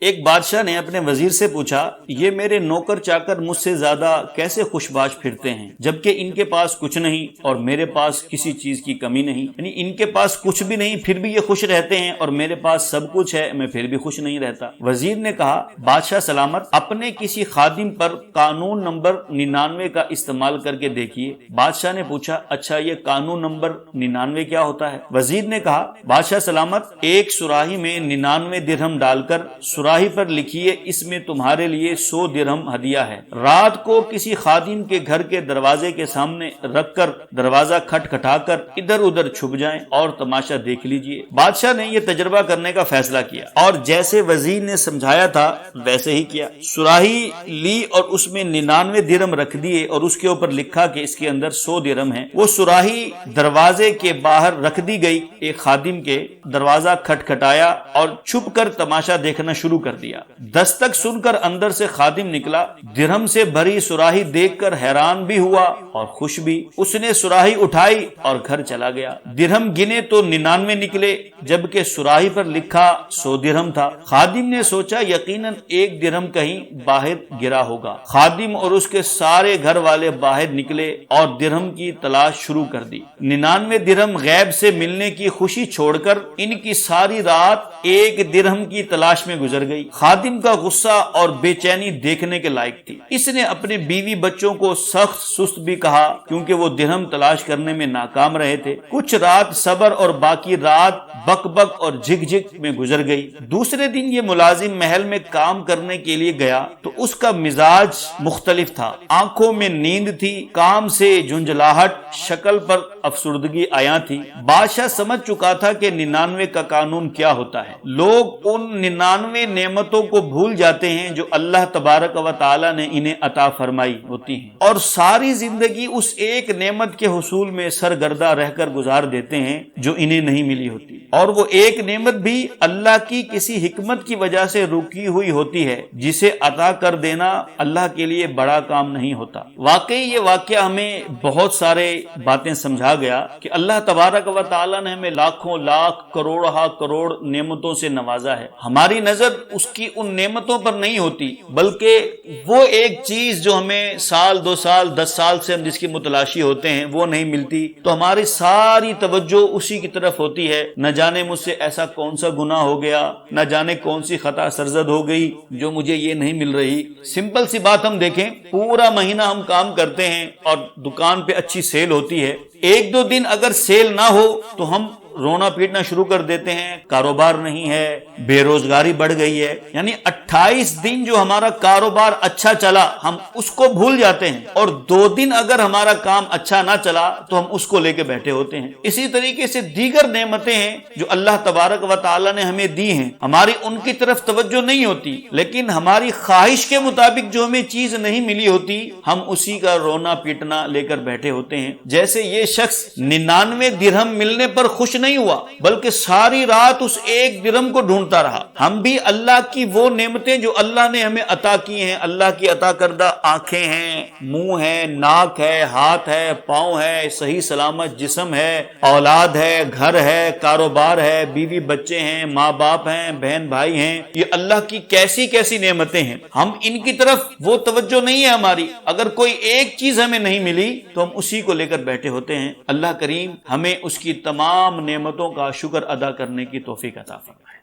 ایک بادشاہ نے اپنے وزیر سے پوچھا، یہ میرے نوکر چاکر مجھ سے زیادہ کیسے خوش باش پھرتے ہیں جبکہ ان کے پاس کچھ نہیں اور میرے پاس کسی چیز کی کمی نہیں، یعنی ان کے پاس کچھ بھی نہیں پھر بھی یہ خوش رہتے ہیں اور میرے پاس سب کچھ ہے میں پھر بھی خوش نہیں رہتا۔ وزیر نے کہا، بادشاہ سلامت، اپنے کسی خادم پر قانون نمبر 99 کا استعمال کر کے دیکھیے۔ بادشاہ نے پوچھا، اچھا یہ قانون نمبر 99 کیا ہوتا ہے؟ وزیر نے کہا، بادشاہ سلامت، ایک سراہی میں 99 درہم ڈال کر سراہی پر لکھیے، اس میں تمہارے لیے 100 درہم ہدیہ ہے۔ رات کو کسی خادم کے گھر کے دروازے کے سامنے رکھ کر دروازہ کھٹکھٹا کر ادھر ادھر چھپ جائیں اور تماشا دیکھ لیجئے۔ بادشاہ نے یہ تجربہ کرنے کا فیصلہ کیا اور جیسے وزیر نے سمجھایا تھا ویسے ہی کیا۔ سراہی لی اور اس میں 99 درہم رکھ دیے اور اس کے اوپر لکھا کہ اس کے اندر 100 درہم ہے۔ وہ سراہی دروازے کے باہر رکھ دی گئی، ایک خادم کے دروازہ کھٹکھٹایا اور چھپ کر تماشا دیکھنا شروع کر دیا۔ دستک سن کر اندر سے خادم نکلا، درہم سے بھری سراہی دیکھ کر حیران بھی ہوا اور خوش بھی۔ اس نے سراہی اٹھائی اور گھر چلا گیا۔ درہم گنے تو 99 نکلے جبکہ سراہی پر لکھا 100 درہم تھا۔ خادم نے سوچا یقیناً ایک درہم کہیں باہر گرا ہوگا۔ خادم اور اس کے سارے گھر والے باہر نکلے اور درہم کی تلاش شروع کر دی۔ 99 درہم غیب سے ملنے کی خوشی چھوڑ کر ان کی ساری رات ایک درہم کی تلاش میں گزر گئی۔ خادم کا غصہ اور بے چینی دیکھنے کے لائق تھی۔ اس نے اپنے بیوی بچوں کو سخت سست بھی کہا کیونکہ وہ درہم تلاش کرنے میں ناکام رہے تھے۔ کچھ رات صبر اور باقی رات بک بک اور جھک جھک میں گزر گئی۔ دوسرے دن یہ ملازم محل میں کام کرنے کے لیے گیا تو اس کا مزاج مختلف تھا۔ آنکھوں میں نیند تھی، کام سے جھنجھلاہٹ، شکل پر افسردگی آیا تھی۔ بادشاہ سمجھ چکا تھا کہ 99 کا قانون کیا ہوتا ہے۔ لوگ ان 99 نعمتوں کو بھول جاتے ہیں جو اللہ تبارک و تعالی نے انہیں عطا فرمائی ہوتی ہیں اور ساری زندگی اس ایک نعمت کے حصول میں سرگردہ رہ کر گزار دیتے ہیں جو انہیں نہیں ملی ہوتی، اور وہ ایک نعمت بھی اللہ کی کسی حکمت کی وجہ سے رکی ہوئی ہوتی ہے جسے عطا کر دینا اللہ کے لیے بڑا کام نہیں ہوتا۔ واقعی یہ واقعہ ہمیں بہت سارے باتیں سمجھا گیا کہ اللہ تبارک و تعالی نے ہمیں لاکھوں لاکھ کروڑہا کروڑ نعمتوں سے نوازا ہے۔ ہماری نظر اس کی ان نعمتوں پر نہیں ہوتی بلکہ وہ ایک چیز جو ہمیں سال 2 سال 10 سال سے ہم جس کی متلاشی ہوتے ہیں وہ نہیں ملتی تو ہماری ساری توجہ اسی کی طرف ہوتی ہے۔ نہ جانے مجھ سے ایسا کون سا گناہ ہو گیا، نہ جانے کون سی خطا سرزد ہو گئی جو مجھے یہ نہیں مل رہی۔ سمپل سی بات ہم دیکھیں، پورا مہینہ ہم کام کرتے ہیں اور دکان پہ اچھی سیل ہوتی ہے، 1-2 دن اگر سیل نہ ہو تو ہم رونا پیٹنا شروع کر دیتے ہیں، کاروبار نہیں ہے، بے روزگاری بڑھ گئی ہے۔ یعنی 28 دن جو ہمارا کاروبار اچھا چلا ہم اس کو بھول جاتے ہیں، اور 2 دن اگر ہمارا کام اچھا نہ چلا تو ہم اس کو لے کے بیٹھے ہوتے ہیں۔ اسی طریقے سے دیگر نعمتیں ہیں جو اللہ تبارک و تعالی نے ہمیں دی ہیں، ہماری ان کی طرف توجہ نہیں ہوتی، لیکن ہماری خواہش کے مطابق جو ہمیں چیز نہیں ملی ہوتی ہم اسی کا رونا پیٹنا لے کر بیٹھے ہوتے ہیں۔ جیسے یہ شخص 99 درہم ملنے پر خوش نہیں ہوا بلکہ ساری رات اس ایک درہم کو ڈھونڈتا رہا۔ ہم بھی اللہ کی وہ نعمتیں جو اللہ نے ہمیں عطا کی ہیں، اللہ کی عطا کردہ آنکھیں ہیں، منہ ہے، ناک ہے، ہاتھ ہے، پاؤں ہے، صحیح سلامت جسم ہے، اولاد ہے، گھر ہے، کاروبار ہے، بیوی بچے ہیں، ماں باپ ہیں، بہن بھائی ہیں، یہ اللہ کی کیسی کیسی نعمتیں ہیں، ہم ان کی طرف وہ توجہ نہیں ہے ہماری۔ اگر کوئی ایک چیز ہمیں نہیں ملی تو ہم اسی کو لے کر بیٹھے ہوتے ہیں۔ اللہ کریم ہمیں اس کی تمام نعمتوں کا شکر ادا کرنے کی توفیق عطا فرمائے۔